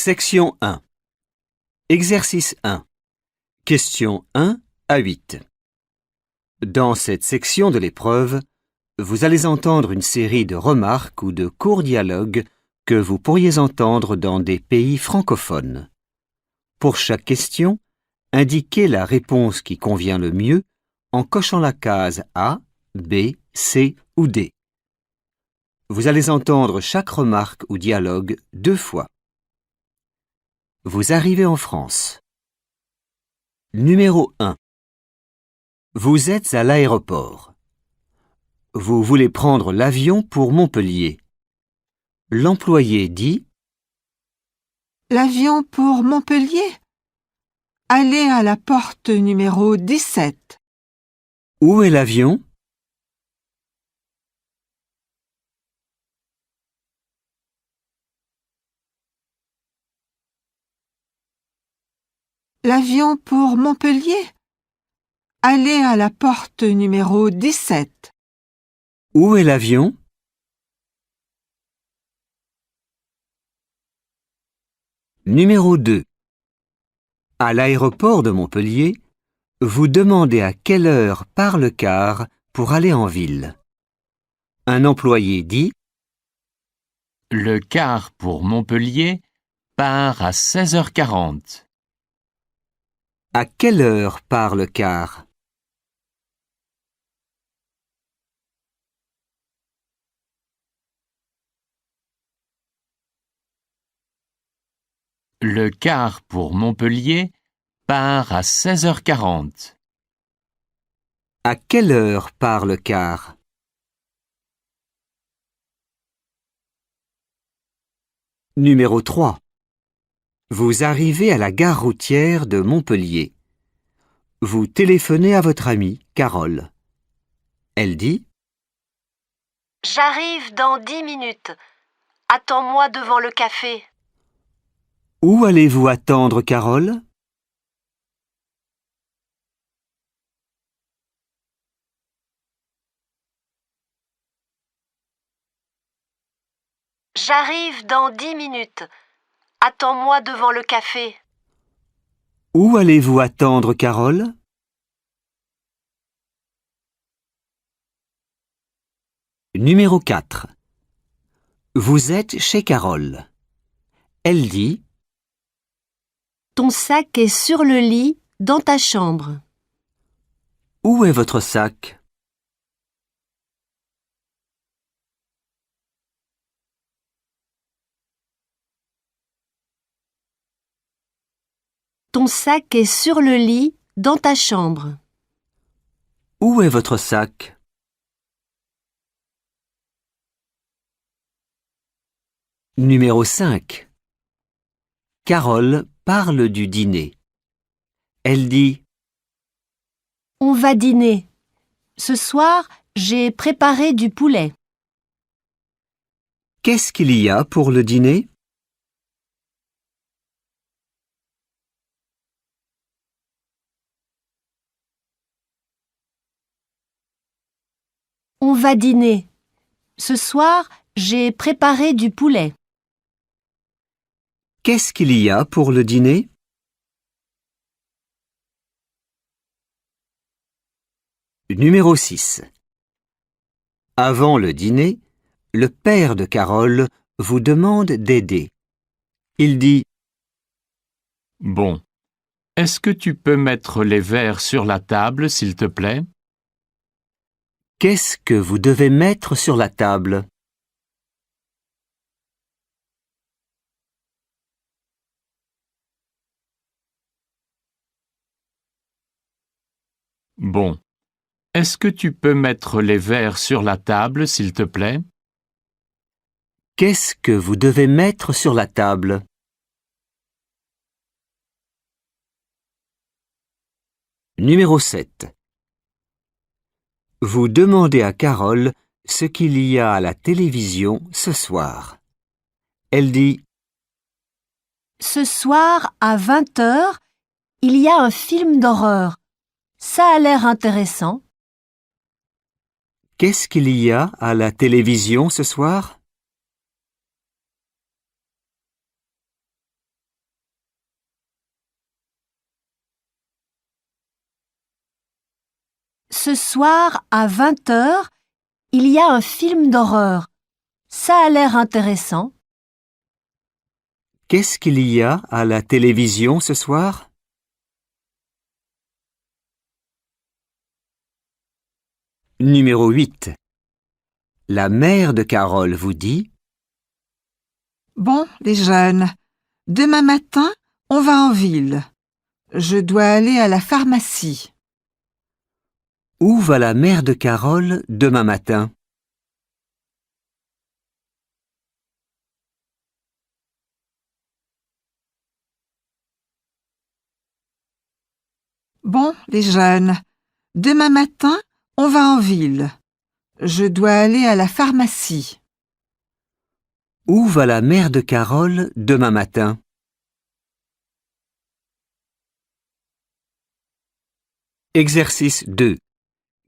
Section 1. Exercice 1. Questions 1 à 8. Dans cette section de l'épreuve, vous allez entendre une série de remarques ou de courts dialogues que vous pourriez entendre dans des pays francophones. Pour chaque question, indiquez la réponse qui convient le mieux en cochant la case A, B, C ou D. Vous allez entendre chaque remarque ou dialogue 2 fois. Vous arrivez en France. Numéro 1. Vous êtes à l'aéroport. Vous voulez prendre l'avion pour Montpellier. L'employé dit: L'avion pour Montpellier? Allez à la porte numéro 17. Où est l'avion? L'avion pour Montpellier? Allez à la porte numéro 17. Où est l'avion? Numéro 2. À l'aéroport de Montpellier, vous demandez à quelle heure part le car pour aller en ville. Un employé dit: Le car pour Montpellier part à 16h40. À quelle heure part le car? Le car pour Montpellier part à 16h40. À quelle heure part le car? Numéro 3. Vous arrivez à la gare routière de Montpellier. Vous téléphonez à votre amie, Carole. Elle dit: J'arrive dans 10 minutes. Attends-moi devant le café. Où allez-vous attendre, Carole? J'arrive dans 10 minutes. Attends-moi devant le café. Où allez-vous attendre, Carole? Numéro 4. Vous êtes chez Carole. Elle dit: Ton sac est sur le lit dans ta chambre. Où est votre sac? Ton sac est sur le lit dans ta chambre. Où est votre sac? Numéro 5. Carole parle du dîner. Elle dit: On va dîner. Ce soir, j'ai préparé du poulet. Qu'est-ce qu'il y a pour le dîner? On va dîner. Ce soir, j'ai préparé du poulet. Qu'est-ce qu'il y a pour le dîner? Numéro 6. Avant le dîner, le père de Carole vous demande d'aider. Il dit: Bon. Est-ce que tu peux mettre les verres sur la table, s'il te plaît? Qu'est-ce que vous devez mettre sur la table? Bon. Est-ce que tu peux mettre les verres sur la table, s'il te plaît? Qu'est-ce que vous devez mettre sur la table? Numéro 7. Vous demandez à Carole ce qu'il y a à la télévision ce soir. Elle dit: Ce soir, à 20h, il y a un film d'horreur. Ça a l'air intéressant. Qu'est-ce qu'il y a à la télévision ce soir? Ce soir, à 20h, il y a un film d'horreur. Ça a l'air intéressant. Qu'est-ce qu'il y a à la télévision ce soir? Numéro 8. La mère de Carole vous dit: Bon, les jeunes, demain matin, on va en ville. Je dois aller à la pharmacie. Où va la mère de Carole demain matin? Bon, les jeunes, demain matin, on va en ville. Je dois aller à la pharmacie. Où va la mère de Carole demain matin? Exercice 2.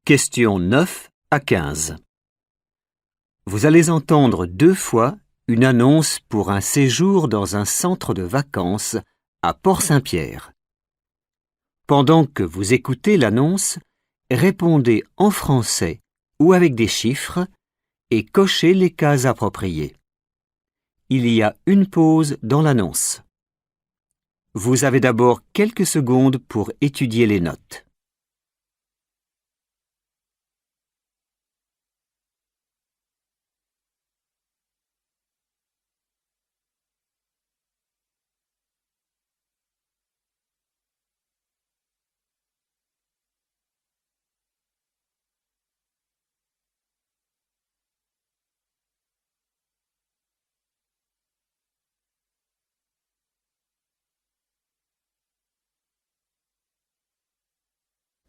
Questions 9 à 15. Vous allez entendre 2 fois une annonce pour un séjour dans un centre de vacances à Port-Saint-Pierre. Pendant que vous écoutez l'annonce, répondez en français ou avec des chiffres et cochez les cases appropriées. Il y a une pause dans l'annonce. Vous avez d'abord quelques secondes pour étudier les notes.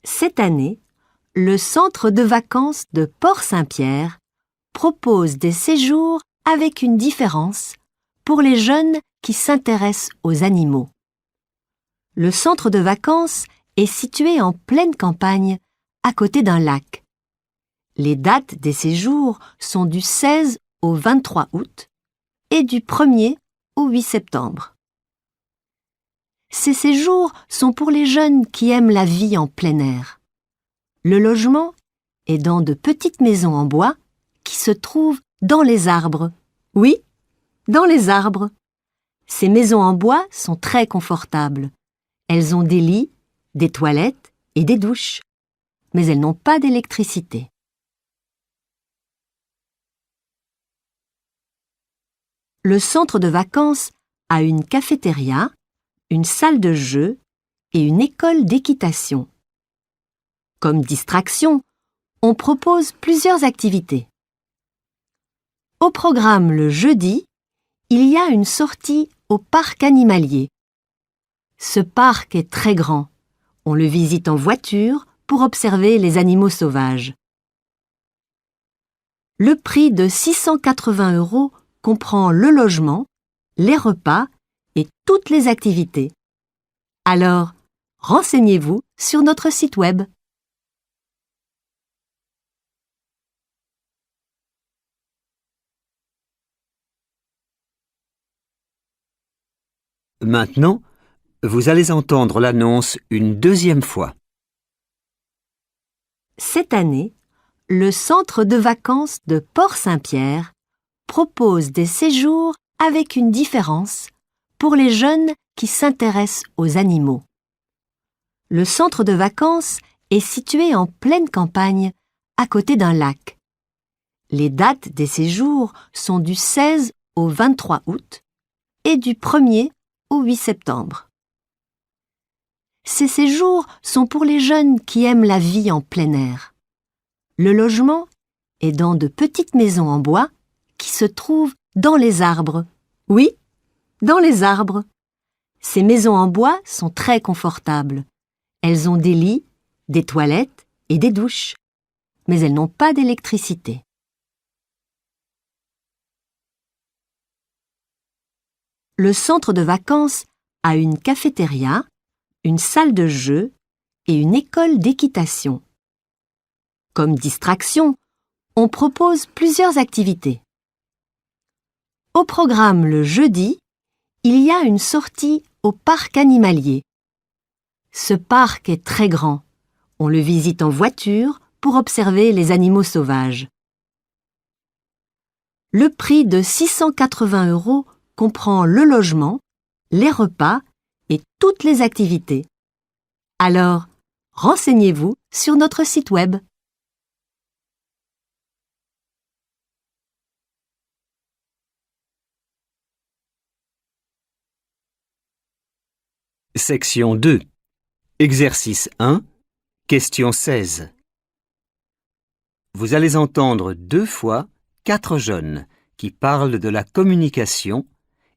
Cette année, le centre de vacances de Port-Saint-Pierre propose des séjours avec une différence pour les jeunes qui s'intéressent aux animaux. Le centre de vacances est situé en pleine campagne, à côté d'un lac. Les dates des séjours sont du 16 au 23 août et du 1er au 8 septembre. Ces séjours sont pour les jeunes qui aiment la vie en plein air. Le logement est dans de petites maisons en bois qui se trouvent dans les arbres. Oui, dans les arbres. Ces maisons en bois sont très confortables. Elles ont des lits, des toilettes et des douches. Mais elles n'ont pas d'électricité. Le centre de vacances a une cafétéria, une salle de jeu et une école d'équitation. Comme distraction, on propose plusieurs activités. Au programme le jeudi, il y a une sortie au parc animalier. Ce parc est très grand. On le visite en voiture pour observer les animaux sauvages. Le prix de 680 € comprend le logement, les repas et toutes les activités. Alors, renseignez-vous sur notre site web. Maintenant, vous allez entendre l'annonce une deuxième fois. Cette année, le centre de vacances de Port-Saint-Pierre propose des séjours avec une différence pour les jeunes qui s'intéressent aux animaux. Le centre de vacances est situé en pleine campagne, à côté d'un lac. Les dates des séjours sont du 16 au 23 août et du 1er au 8 septembre. Ces séjours sont pour les jeunes qui aiment la vie en plein air. Le logement est dans de petites maisons en bois qui se trouvent dans les arbres. Oui, dans les arbres. Ces maisons en bois sont très confortables. Elles ont des lits, des toilettes et des douches. Mais elles n'ont pas d'électricité. Le centre de vacances a une cafétéria, une salle de jeu et une école d'équitation. Comme distraction, on propose plusieurs activités. Au programme le jeudi, il y a une sortie au parc animalier. Ce parc est très grand. On le visite en voiture pour observer les animaux sauvages. Le prix de 680 € comprend le logement, les repas et toutes les activités. Alors, renseignez-vous sur notre site web. Section 2. Exercice 1. Question 16. Vous allez entendre 2 fois 4 jeunes qui parlent de la communication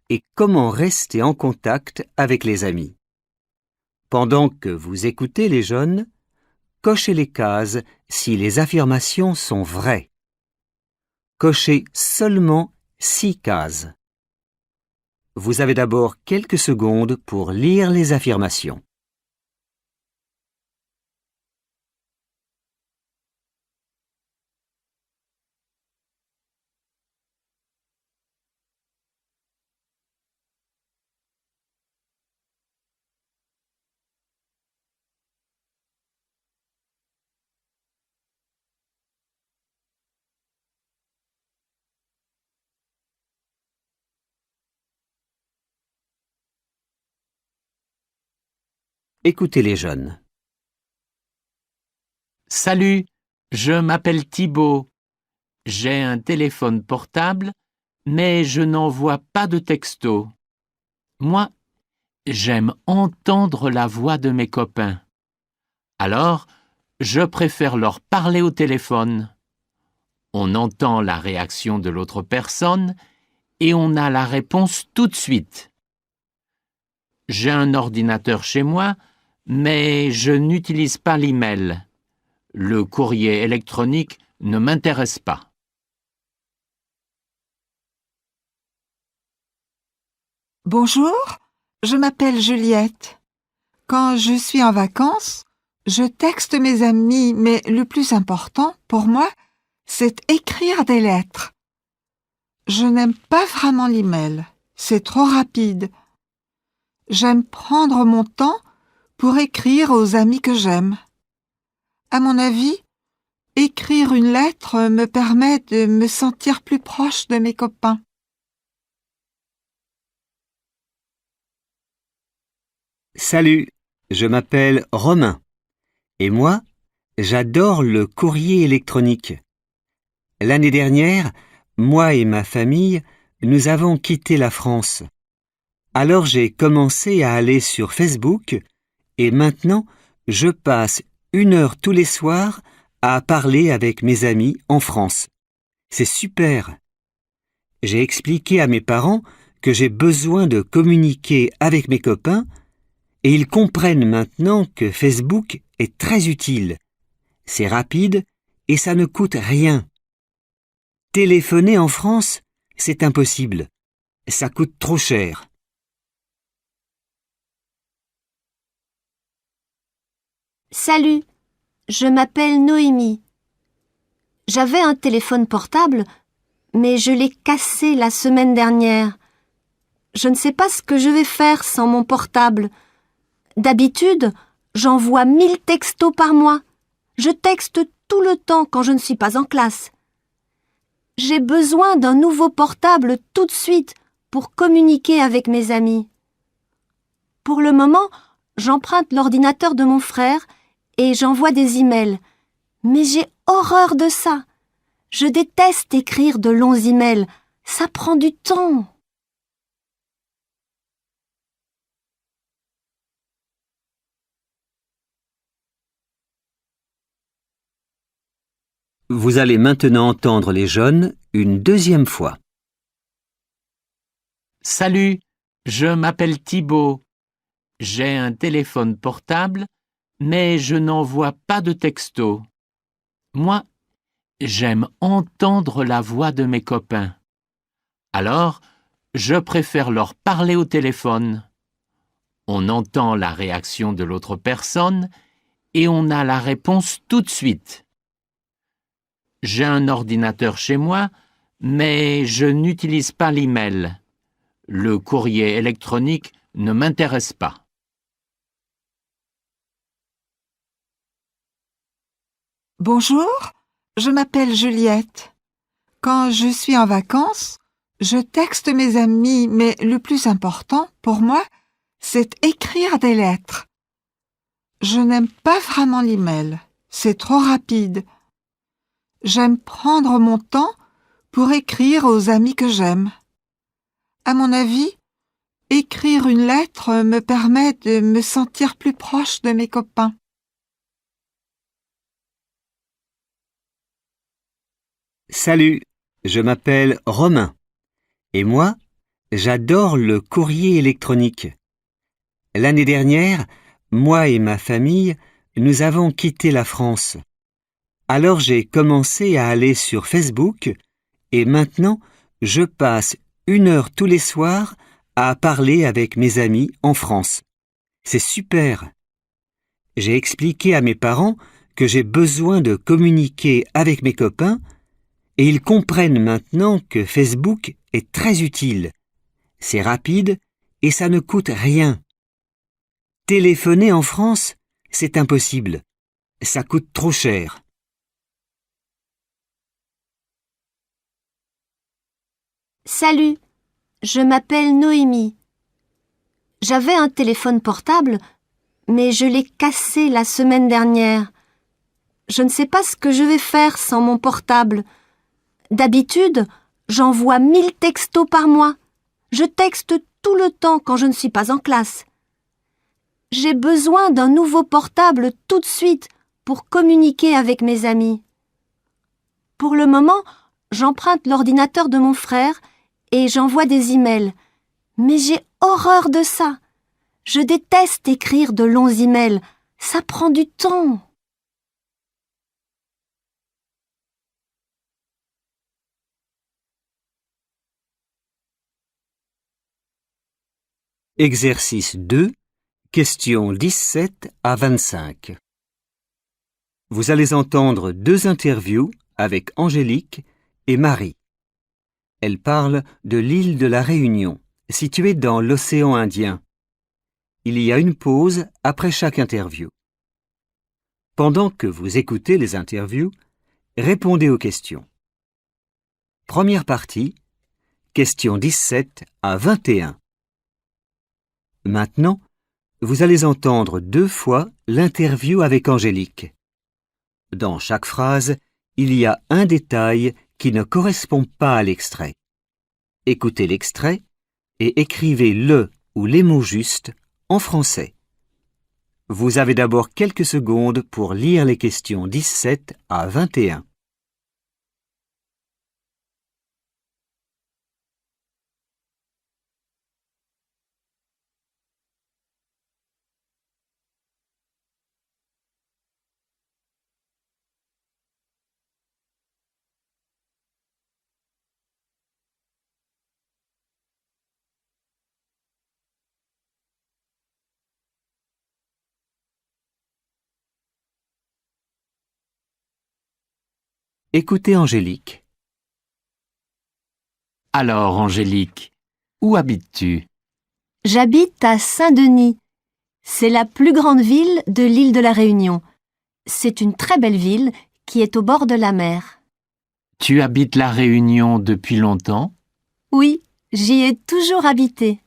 et comment rester en contact avec les amis. Pendant que vous écoutez les jeunes, cochez les cases si les affirmations sont vraies. Cochez seulement 6 cases. Vous avez d'abord quelques secondes pour lire les affirmations. Écoutez les jeunes. Salut, je m'appelle Thibaut. J'ai un téléphone portable, mais je n'envoie pas de texto. Moi, j'aime entendre la voix de mes copains. Alors, je préfère leur parler au téléphone. On entend la réaction de l'autre personne et on a la réponse tout de suite. J'ai un ordinateur chez moi, mais je n'utilise pas l'email. Le courrier électronique ne m'intéresse pas. Bonjour, je m'appelle Juliette. Quand je suis en vacances, je texte mes amis, mais le plus important pour moi, c'est écrire des lettres. Je n'aime pas vraiment l'email, c'est trop rapide. J'aime prendre mon temps pour écrire aux amis que j'aime. À mon avis, écrire une lettre me permet de me sentir plus proche de mes copains. Salut, je m'appelle Romain. Et moi, j'adore le courrier électronique. L'année dernière, moi et ma famille, nous avons quitté la France. Alors j'ai commencé à aller sur Facebook et maintenant, je passe 1 heure tous les soirs à parler avec mes amis en France. C'est super. J'ai expliqué à mes parents que j'ai besoin de communiquer avec mes copains et ils comprennent maintenant que Facebook est très utile. C'est rapide et ça ne coûte rien. Téléphoner en France, c'est impossible. Ça coûte trop cher. Salut, je m'appelle Noémie. J'avais un téléphone portable, mais je l'ai cassé la semaine dernière. Je ne sais pas ce que je vais faire sans mon portable. D'habitude, j'envoie 1000 textos par mois. Je texte tout le temps quand je ne suis pas en classe. J'ai besoin d'un nouveau portable tout de suite pour communiquer avec mes amis. Pour le moment, j'emprunte l'ordinateur de mon frère et j'envoie des emails. Mais j'ai horreur de ça. Je déteste écrire de longs emails. Ça prend du temps. Vous allez maintenant entendre les jeunes une deuxième fois. Salut, je m'appelle Thibaut. J'ai un téléphone portable, mais je n'envoie pas de texto. Moi, j'aime entendre la voix de mes copains. Alors, je préfère leur parler au téléphone. On entend la réaction de l'autre personne et on a la réponse tout de suite. J'ai un ordinateur chez moi, mais je n'utilise pas l'email. Le courrier électronique ne m'intéresse pas. Bonjour, je m'appelle Juliette. Quand je suis en vacances, je texte mes amis, mais le plus important pour moi, c'est écrire des lettres. Je n'aime pas vraiment l'email, c'est trop rapide. J'aime prendre mon temps pour écrire aux amis que j'aime. À mon avis, écrire une lettre me permet de me sentir plus proche de mes copains. Salut, je m'appelle Romain. Et moi, j'adore le courrier électronique. L'année dernière, moi et ma famille, nous avons quitté la France. Alors j'ai commencé à aller sur Facebook et maintenant je passe 1 heure tous les soirs à parler avec mes amis en France. C'est super. J'ai expliqué à mes parents que j'ai besoin de communiquer avec mes copains et ils comprennent maintenant que Facebook est très utile. C'est rapide et ça ne coûte rien. Téléphoner en France, c'est impossible. Ça coûte trop cher. Salut, je m'appelle Noémie. J'avais un téléphone portable, mais je l'ai cassé la semaine dernière. Je ne sais pas ce que je vais faire sans mon portable. D'habitude, j'envoie 1000 textos par mois. Je texte tout le temps quand je ne suis pas en classe. J'ai besoin d'un nouveau portable tout de suite pour communiquer avec mes amis. Pour le moment, j'emprunte l'ordinateur de mon frère et j'envoie des emails. Mais j'ai horreur de ça. Je déteste écrire de longs emails. Ça prend du temps. Exercice 2, questions 17 à 25. Vous allez entendre 2 interviews avec Angélique et Marie. Elles parlent de l'île de la Réunion, située dans l'océan Indien. Il y a une pause après chaque interview. Pendant que vous écoutez les interviews, répondez aux questions. Première partie, questions 17 à 21. Maintenant, vous allez entendre 2 fois l'interview avec Angélique. Dans chaque phrase, il y a un détail qui ne correspond pas à l'extrait. Écoutez l'extrait et écrivez le ou les mots justes en français. Vous avez d'abord quelques secondes pour lire les questions 17 à 21. Écoutez Angélique. Alors, Angélique, où habites-tu? J'habite à Saint-Denis. C'est la plus grande ville de l'île de la Réunion. C'est une très belle ville qui est au bord de la mer. Tu habites la Réunion depuis longtemps? Oui, j'y ai toujours habité.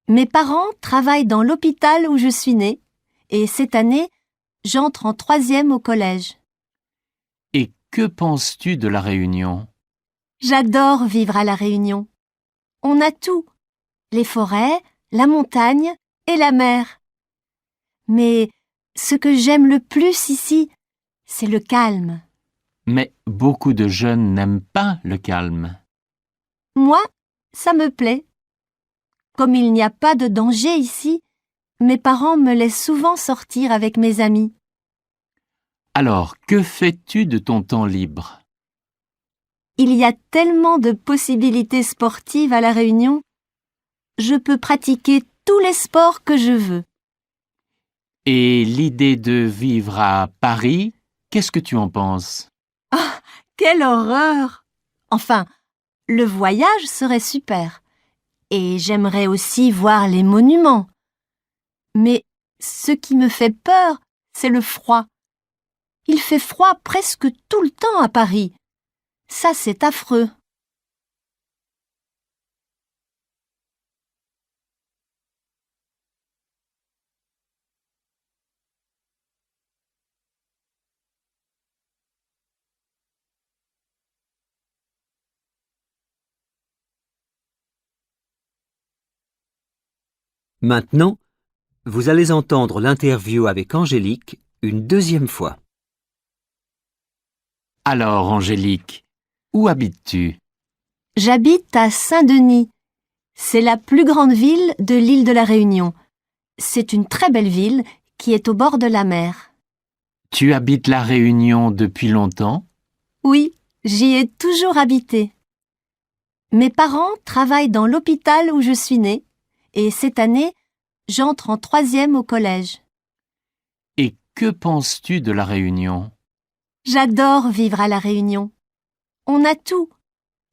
Mes parents travaillent dans l'hôpital où je suis née et cette année, j'entre en 3e au collège. Et que penses-tu de la Réunion? J'adore vivre à la Réunion. On a tout, les forêts, la montagne et la mer. Mais ce que j'aime le plus ici, c'est le calme. Mais beaucoup de jeunes n'aiment pas le calme. Moi, ça me plaît. Comme il n'y a pas de danger ici, mes parents me laissent souvent sortir avec mes amis. Alors, que fais-tu de ton temps libre? Il y a tellement de possibilités sportives à La Réunion. Je peux pratiquer tous les sports que je veux. Et l'idée de vivre à Paris, qu'est-ce que tu en penses? Ah, quelle horreur! Enfin, le voyage serait super. Et j'aimerais aussi voir les monuments. Mais ce qui me fait peur, c'est le froid. Il fait froid presque tout le temps à Paris. Ça, c'est affreux. Maintenant, vous allez entendre l'interview avec Angélique une deuxième fois. Alors, Angélique, où habites-tu? J'habite à Saint-Denis. C'est la plus grande ville de l'île de la Réunion. C'est une très belle ville qui est au bord de la mer. Tu habites la Réunion depuis longtemps? Oui, j'y ai toujours habité. Mes parents travaillent dans l'hôpital où je suis née et cette année, j'entre en 3e au collège. Et que penses-tu de la Réunion? J'adore vivre à la Réunion. On a tout,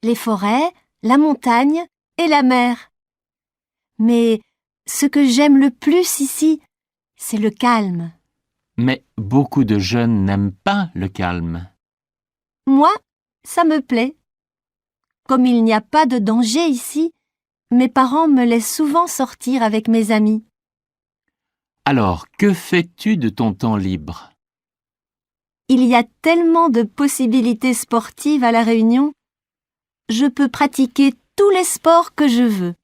les forêts, la montagne et la mer. Mais ce que j'aime le plus ici, c'est le calme. Mais beaucoup de jeunes n'aiment pas le calme. Moi, ça me plaît. Comme il n'y a pas de danger ici, mes parents me laissent souvent sortir avec mes amis. Alors, que fais-tu de ton temps libre? Il y a tellement de possibilités sportives à La Réunion. Je peux pratiquer tous les sports que je veux.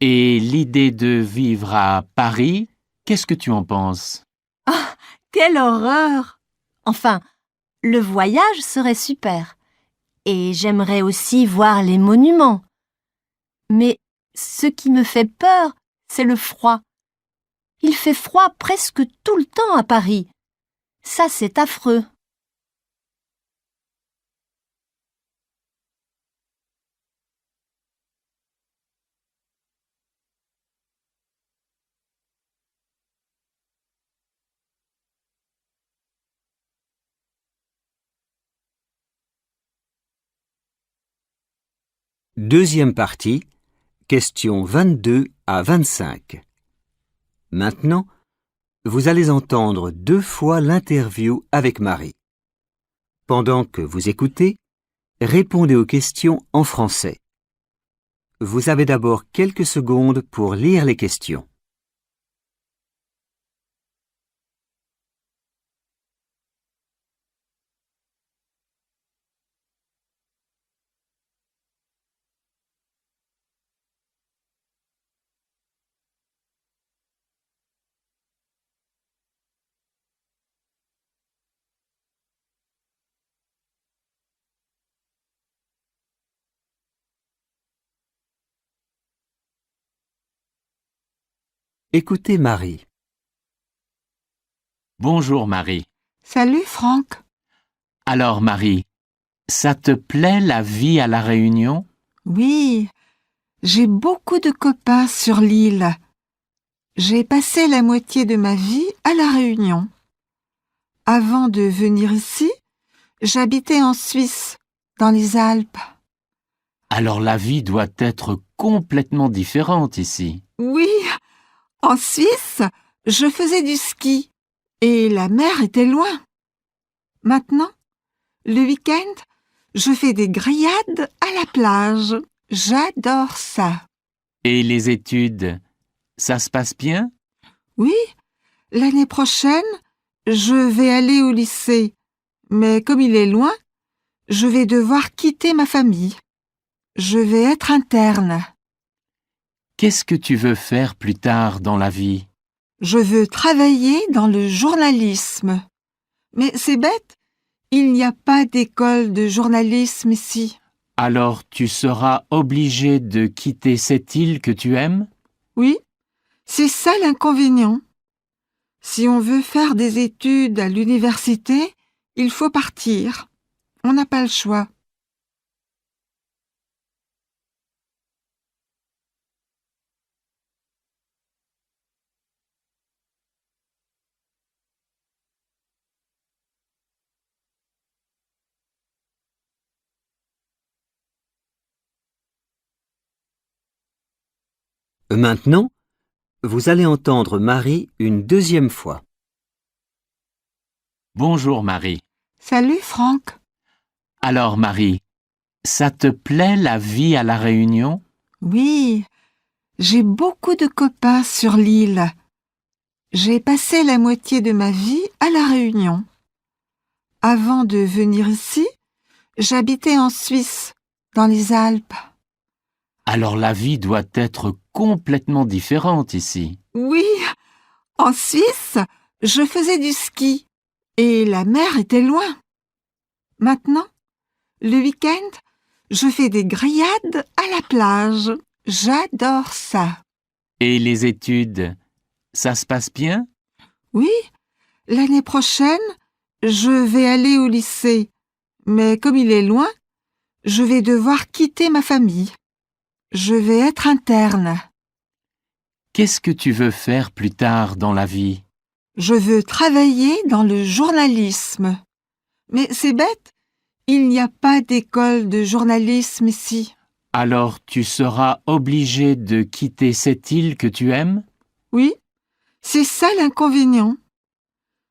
Et l'idée de vivre à Paris, qu'est-ce que tu en penses? Ah, quelle horreur! Enfin, le voyage serait super. Et j'aimerais aussi voir les monuments. Mais ce qui me fait peur, c'est le froid. Il fait froid presque tout le temps à Paris. Ça, c'est affreux. Deuxième partie, questions 22 à 25. Maintenant, vous allez entendre 2 fois l'interview avec Marie. Pendant que vous écoutez, répondez aux questions en français. Vous avez d'abord quelques secondes pour lire les questions. Écoutez Marie. Bonjour Marie. Salut Franck. Alors Marie, ça te plaît la vie à la Réunion? Oui, j'ai beaucoup de copains sur l'île. J'ai passé la moitié de ma vie à La Réunion. Avant de venir ici, j'habitais en Suisse, dans les Alpes. Alors la vie doit être complètement différente ici. Oui, en Suisse, je faisais du ski et la mer était loin. Maintenant, le week-end, je fais des grillades à la plage. J'adore ça. Et les études, ça se passe bien? Oui, l'année prochaine, je vais aller au lycée. Mais comme il est loin, je vais devoir quitter ma famille. Je vais être interne. Qu'est-ce que tu veux faire plus tard dans la vie? Je veux travailler dans le journalisme. Mais c'est bête, il n'y a pas d'école de journalisme ici. Alors tu seras obligé de quitter cette île que tu aimes? Oui, c'est ça l'inconvénient. Si on veut faire des études à l'université, il faut partir. On n'a pas le choix. Maintenant, vous allez entendre Marie une deuxième fois. Bonjour Marie. Salut Franck. Alors Marie, ça te plaît la vie à La Réunion? Oui, j'ai beaucoup de copains sur l'île. J'ai passé la moitié de ma vie à La Réunion. Avant de venir ici, j'habitais en Suisse, dans les Alpes. Alors la vie doit être complètement différente ici. Oui, en Suisse, je faisais du ski et la mer était loin. Maintenant, le week-end, je fais des grillades à la plage. J'adore ça. Et les études, ça se passe bien? Oui, l'année prochaine, je vais aller au lycée. Mais comme il est loin, je vais devoir quitter ma famille. Je vais être interne. Qu'est-ce que tu veux faire plus tard dans la vie? Je veux travailler dans le journalisme. Mais c'est bête, il n'y a pas d'école de journalisme ici. Alors tu seras obligé de quitter cette île que tu aimes? Oui, c'est ça l'inconvénient.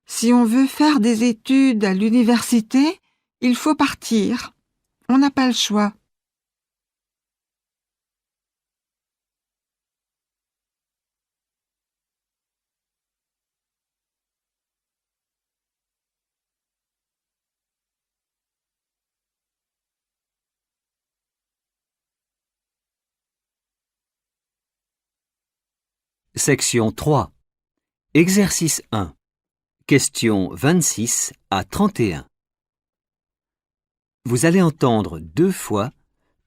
Si on veut faire des études à l'université, il faut partir. On n'a pas le choix. Section 3. Exercice 1. Questions 26 à 31. Vous allez entendre 2 fois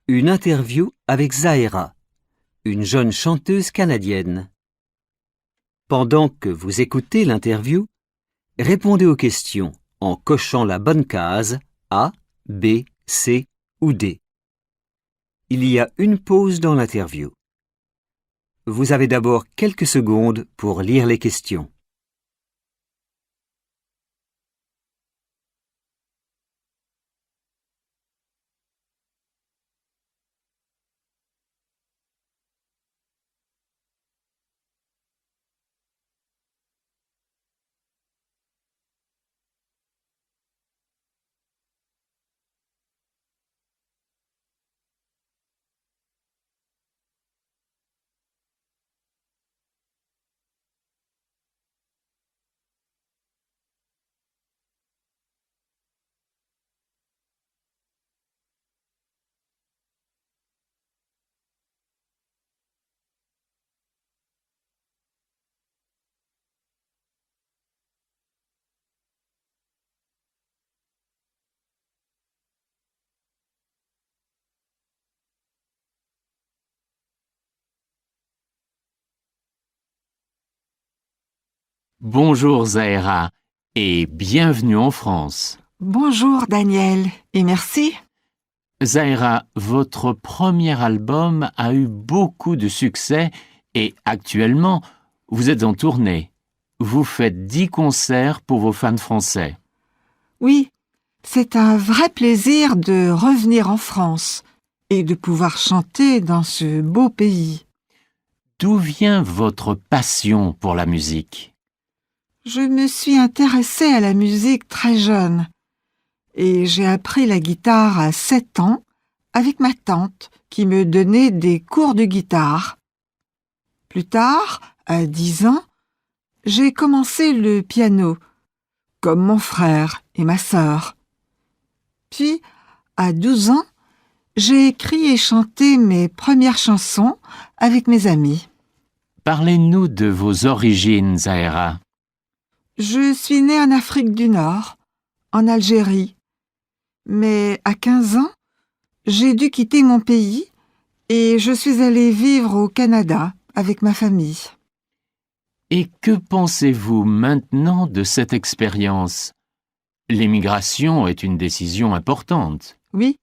une interview avec Zahera, une jeune chanteuse canadienne. Pendant que vous écoutez l'interview, répondez aux questions en cochant la bonne case A, B, C ou D. Il y a une pause dans l'interview. Vous avez d'abord quelques secondes pour lire les questions. Bonjour Zahera et bienvenue en France. Bonjour Daniel et merci. Zahera, votre premier album a eu beaucoup de succès et actuellement, vous êtes en tournée. Vous faites 10 concerts pour vos fans français. Oui, c'est un vrai plaisir de revenir en France et de pouvoir chanter dans ce beau pays. D'où vient votre passion pour la musique? Je me suis intéressée à la musique très jeune et j'ai appris la guitare à 7 ans avec ma tante qui me donnait des cours de guitare. Plus tard, à 10 ans, j'ai commencé le piano, comme mon frère et ma sœur. Puis, à 12 ans, j'ai écrit et chanté mes premières chansons avec mes amis. Parlez-nous de vos origines, Zahera. Je suis née en Afrique du Nord, en Algérie. Mais à 15 ans, j'ai dû quitter mon pays et je suis allée vivre au Canada avec ma famille. Et que pensez-vous maintenant de cette expérience? L'émigration est une décision importante. Oui,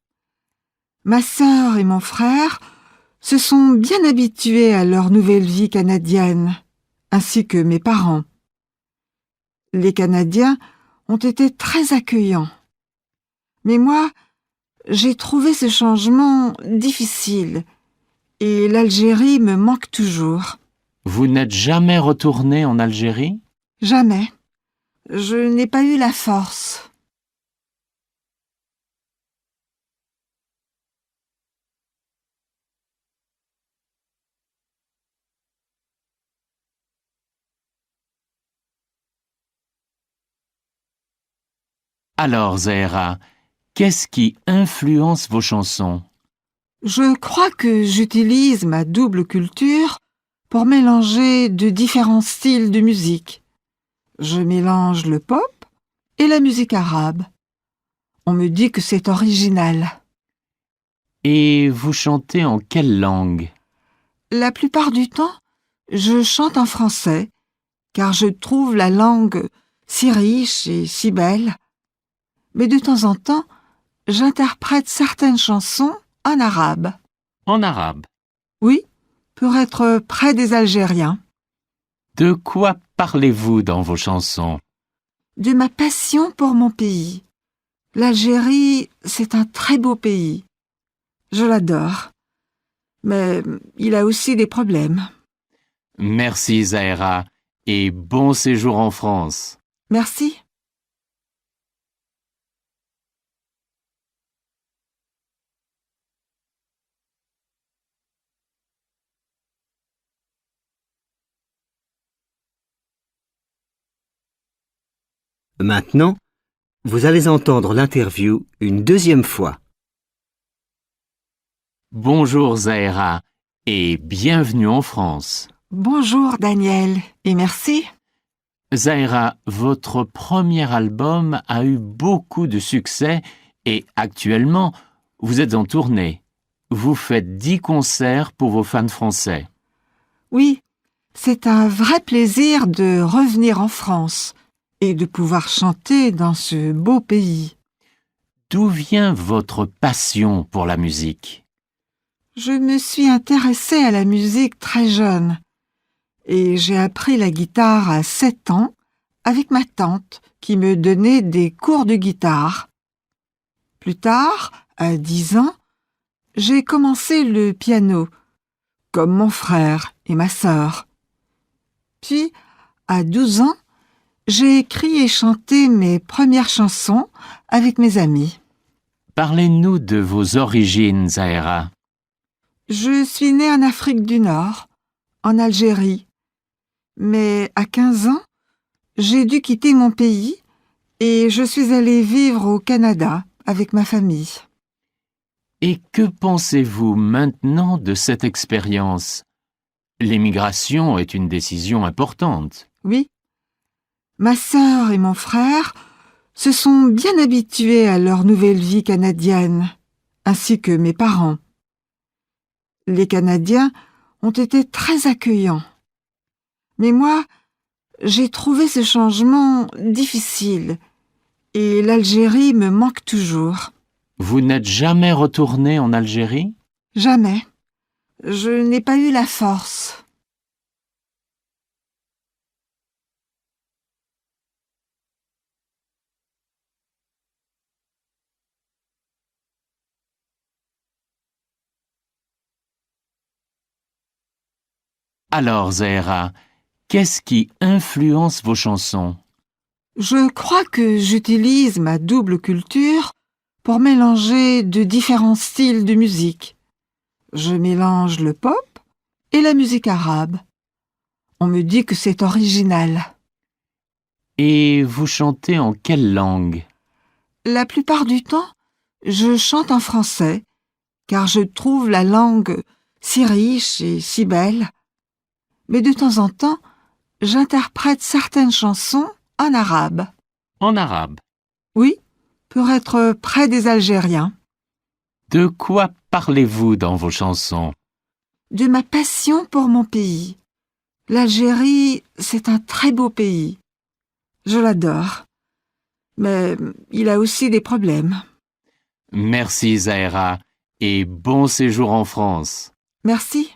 ma sœur et mon frère se sont bien habitués à leur nouvelle vie canadienne, ainsi que mes parents. Les Canadiens ont été très accueillants. Mais moi, j'ai trouvé ce changement difficile et l'Algérie me manque toujours. Vous n'êtes jamais retourné en Algérie? Jamais. Je n'ai pas eu la force. Alors, Zahra, qu'est-ce qui influence vos chansons? Je crois que j'utilise ma double culture pour mélanger de différents styles de musique. Je mélange le pop et la musique arabe. On me dit que c'est original. Et vous chantez en quelle langue? La plupart du temps, je chante en français, car je trouve la langue si riche et si belle. Mais de temps en temps, j'interprète certaines chansons en arabe. En arabe. Oui, pour être près des Algériens. De quoi parlez-vous dans vos chansons? De ma passion pour mon pays. L'Algérie, c'est un très beau pays. Je l'adore. Mais il a aussi des problèmes. Merci, Zahra, et bon séjour en France. Merci. Maintenant, vous allez entendre l'interview une deuxième fois. Bonjour, Zahra, et bienvenue en France. Bonjour Daniel, et merci. Zahra, votre premier album a eu beaucoup de succès et actuellement, vous êtes en tournée. Vous faites 10 concerts pour vos fans français. Oui, c'est un vrai plaisir de revenir en France et de pouvoir chanter dans ce beau pays. D'où vient votre passion pour la musique? Je me suis intéressée à la musique très jeune et j'ai appris la guitare à 7 ans avec ma tante qui me donnait des cours de guitare. Plus tard, à 10 ans, j'ai commencé le piano, comme mon frère et ma sœur. Puis, à 12 ans, j'ai écrit et chanté mes premières chansons avec mes amis. Parlez-nous de vos origines, Zahra. Je suis née en Afrique du Nord, en Algérie. Mais à 15 ans, j'ai dû quitter mon pays et je suis allée vivre au Canada avec ma famille. Et que pensez-vous maintenant de cette expérience? L'émigration est une décision importante. Oui, ma sœur et mon frère se sont bien habitués à leur nouvelle vie canadienne, ainsi que mes parents. Les Canadiens ont été très accueillants. Mais moi, j'ai trouvé ce changement difficile et l'Algérie me manque toujours. Vous n'êtes jamais retourné en Algérie? Jamais. Je n'ai pas eu la force. Alors, Zahra, qu'est-ce qui influence vos chansons? Je crois que j'utilise ma double culture pour mélanger de différents styles de musique. Je mélange le pop et la musique arabe. On me dit que c'est original. Et vous chantez en quelle langue? La plupart du temps, je chante en français, car je trouve la langue si riche et si belle. Mais de temps en temps, j'interprète certaines chansons en arabe. En arabe. Oui, pour être près des Algériens. De quoi parlez-vous dans vos chansons? De ma passion pour mon pays. L'Algérie, c'est un très beau pays. Je l'adore. Mais il a aussi des problèmes. Merci, Zahra, et bon séjour en France. Merci.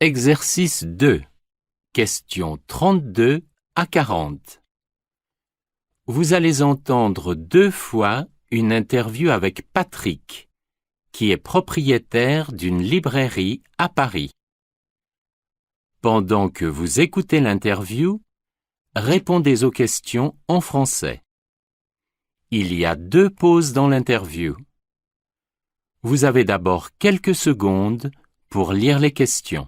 Exercice 2. Questions 32 à 40. vous allez entendre 2 fois une interview avec Patrick, qui est propriétaire d'une librairie à Paris. Pendant que vous écoutez l'interview, répondez aux questions en français. Il y a 2 pauses dans l'interview. Vous avez d'abord quelques secondes pour lire les questions.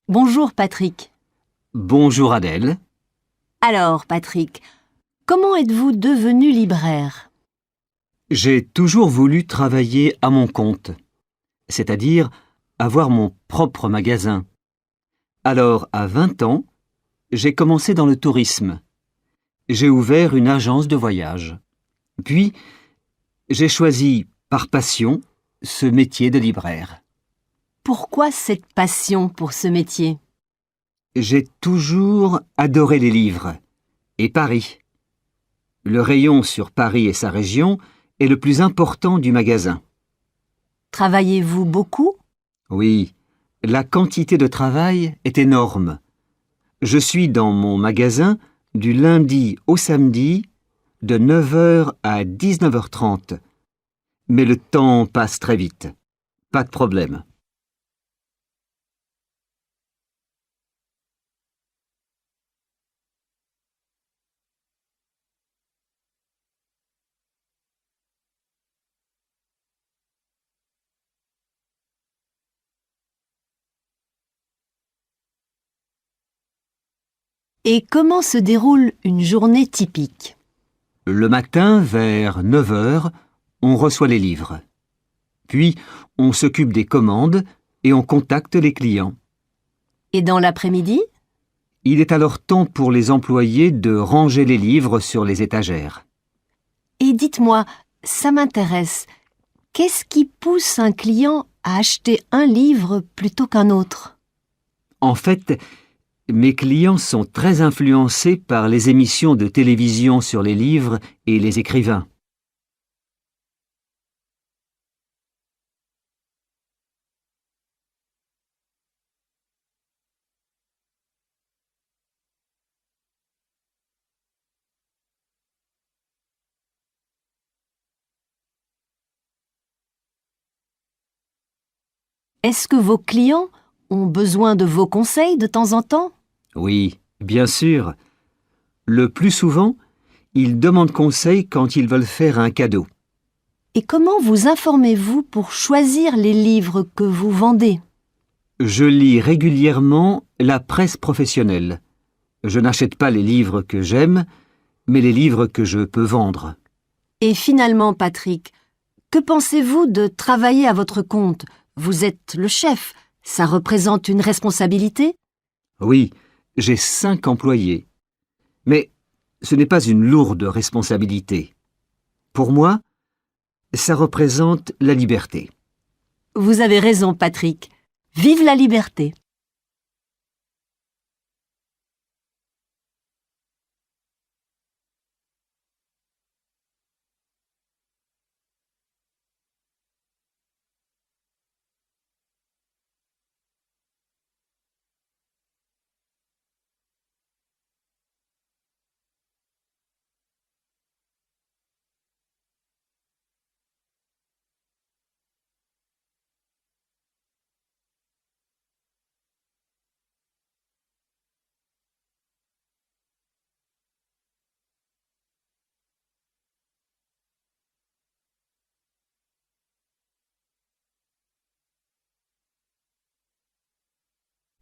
Bonjour Patrick. Bonjour Adèle. Alors Patrick, comment êtes-vous devenu libraire? J'ai toujours voulu travailler à mon compte, c'est-à-dire avoir mon propre magasin. Alors, à 20 ans, j'ai commencé dans le tourisme. J'ai ouvert une agence de voyage. Puis, j'ai choisi, par passion, ce métier de libraire. Pourquoi cette passion pour ce métier? J'ai toujours adoré les livres et Paris. Le rayon sur Paris et sa région est le plus important du magasin. Travaillez-vous beaucoup? Oui, la quantité de travail est énorme. Je suis dans mon magasin du lundi au samedi de 9h à 19h30. Mais le temps passe très vite. Pas de problème. Et comment se déroule une journée typique? Le matin, vers 9h, on reçoit les livres. Puis, on s'occupe des commandes et on contacte les clients. Et dans l'après-midi? Il est alors temps pour les employés de ranger les livres sur les étagères. Et dites-moi, ça m'intéresse, qu'est-ce qui pousse un client à acheter un livre plutôt qu'un autre? En fait, mes clients sont très influencés par les émissions de télévision sur les livres et les écrivains. Est-ce que vos clients ont besoin de vos conseils de temps en temps? Oui, bien sûr. Le plus souvent, ils demandent conseil quand ils veulent faire un cadeau. Et comment vous informez-vous pour choisir les livres que vous vendez? Je lis régulièrement la presse professionnelle. Je n'achète pas les livres que j'aime, mais les livres que je peux vendre. Et finalement, Patrick, que pensez-vous de travailler à votre compte? Vous êtes le chef, ça représente une responsabilité? Oui, j'ai 5 employés. Mais ce n'est pas une lourde responsabilité. Pour moi, ça représente la liberté. Vous avez raison, Patrick. Vive la liberté!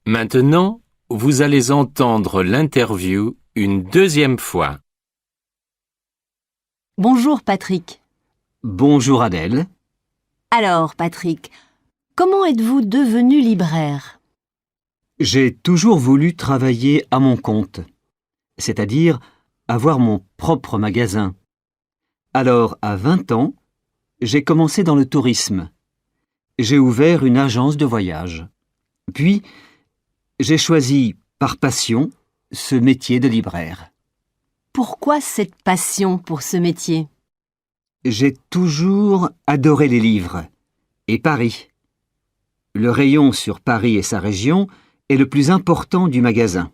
Maintenant, vous allez entendre l'interview une 2e fois. Bonjour Patrick. Bonjour Adèle. Alors Patrick, comment êtes-vous devenu libraire? J'ai toujours voulu travailler à mon compte, c'est-à-dire avoir mon propre magasin. Alors, à 20 ans, j'ai commencé dans le tourisme. J'ai ouvert une agence de voyage. Puis, j'ai choisi, par passion, ce métier de libraire. Pourquoi cette passion pour ce métier? J'ai toujours adoré les livres et Paris. Le rayon sur Paris et sa région est le plus important du magasin.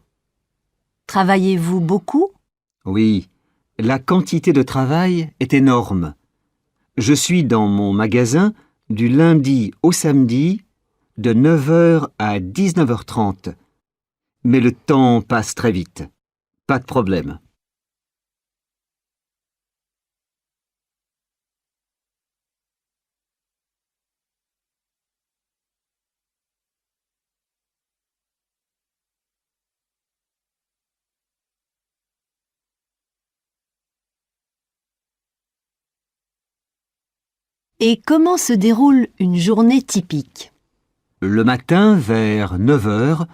Travaillez-vous beaucoup? Oui, la quantité de travail est énorme. Je suis dans mon magasin du lundi au samedi de 9h à 19h30. Mais le temps passe très vite. Pas de problème. Et comment se déroule une journée typique? Le matin, vers 9h,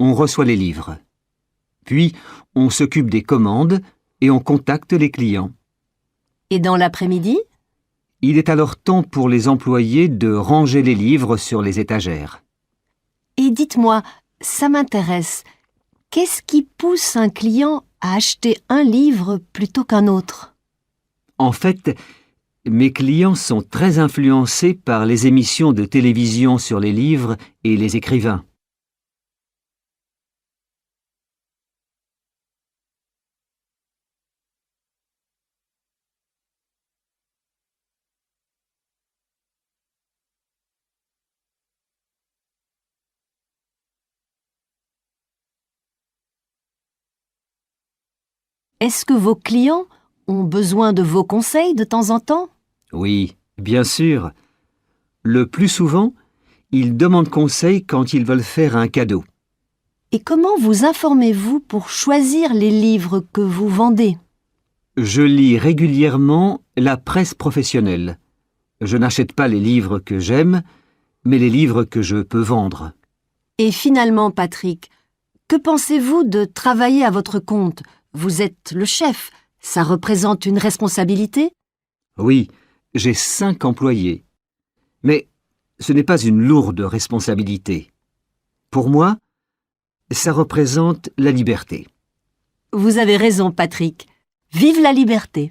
on reçoit les livres. Puis, on s'occupe des commandes et on contacte les clients. Et dans l'après-midi? Il est alors temps pour les employés de ranger les livres sur les étagères. Et dites-moi, ça m'intéresse, qu'est-ce qui pousse un client à acheter un livre plutôt qu'un autre? En fait, mes clients sont très influencés par les émissions de télévision sur les livres et les écrivains. Est-ce que vos clients ont besoin de vos conseils de temps en temps? Oui, bien sûr. Le plus souvent, ils demandent conseil quand ils veulent faire un cadeau. Et comment vous informez-vous pour choisir les livres que vous vendez? Je lis régulièrement la presse professionnelle. Je n'achète pas les livres que j'aime, mais les livres que je peux vendre. Et finalement, Patrick, que pensez-vous de travailler à votre compte? Vous êtes le chef, ça représente une responsabilité? Oui, j'ai 5 employés. Mais ce n'est pas une lourde responsabilité. Pour moi, ça représente la liberté. Vous avez raison, Patrick. Vive la liberté!